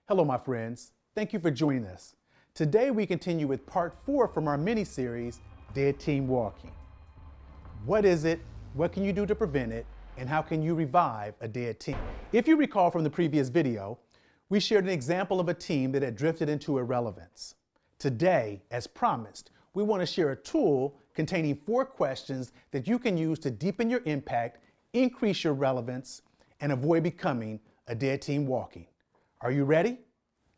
Hello, my friends. Thank you for joining us. Today, we continue with part 4 from our mini-series, Dead Team Walking. What is it? What can you do to prevent it? And how can you revive a dead team? If you recall from the previous video, we shared an example of a team that had drifted into irrelevance. Today, as promised, we want to share a tool containing 4 questions that you can use to deepen your impact, increase your relevance, and avoid becoming a dead team walking. Are you ready?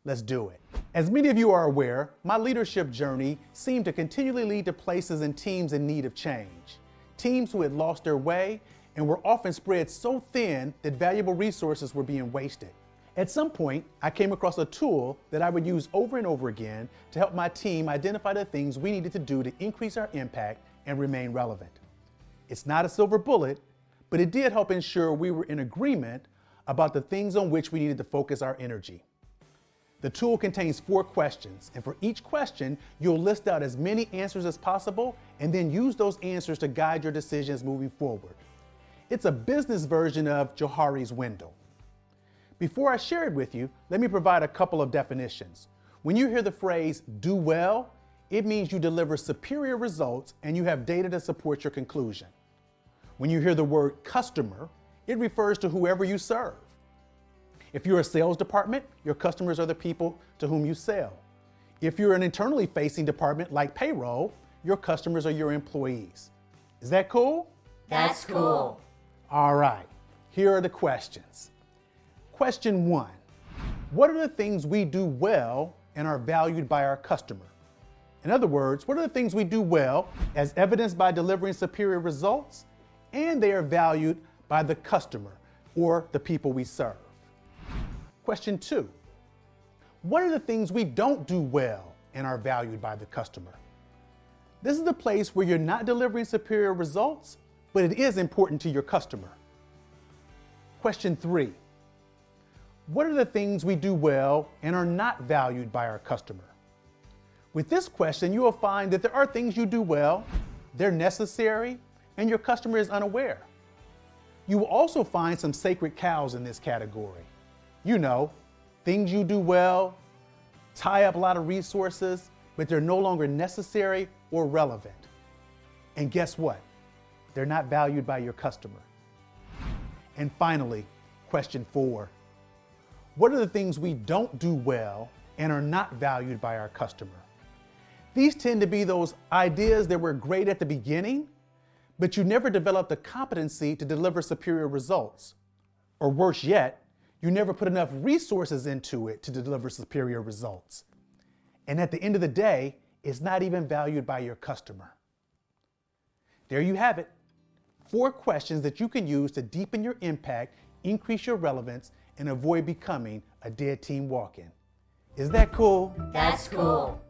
Let's do it. As many of you are aware, my leadership journey seemed to continually lead to places and teams in need of change. Teams who had lost their way and were often spread so thin that valuable resources were being wasted. At some point, I came across a tool that I would use over and over again to help my team identify the things we needed to do to increase our impact and remain relevant. It's not a silver bullet, but it did help ensure we were in agreement about the things on which we needed to focus our energy. The tool contains 4 questions, and for each question, you'll list out as many answers as possible and then use those answers to guide your decisions moving forward. It's a business version of Johari's window. Before I share it with you, let me provide a couple of definitions. When you hear the phrase do well, it means you deliver superior results and you have data to support your conclusion. When you hear the word customer, it refers to whoever you serve. If you're a sales department, your customers are the people to whom you sell. If you're an internally facing department like payroll, your customers are your employees. Is that cool? That's cool. All right, here are the questions. Question 1, what are the things we do well and are valued by our customer? In other words, what are the things we do well as evidenced by delivering superior results and they are valued by the customer or the people we serve? Question 2, what are the things we don't do well and are valued by the customer? This is the place where you're not delivering superior results, but it is important to your customer. Question 3, what are the things we do well and are not valued by our customer? With this question, you will find that there are things you do well, they're necessary, and your customer is unaware. You will also find some sacred cows in this category. You know, things you do well, tie up a lot of resources, but they're no longer necessary or relevant. And guess what? They're not valued by your customer. And finally, question 4. What are the things we don't do well and are not valued by our customer? These tend to be those ideas that were great at the beginning, but you never developed the competency to deliver superior results. Or worse yet, you never put enough resources into it to deliver superior results. And at the end of the day, it's not even valued by your customer. There you have it. 4 questions that you can use to deepen your impact, increase your relevance, and avoid becoming a dead team walking. Is that cool? That's cool.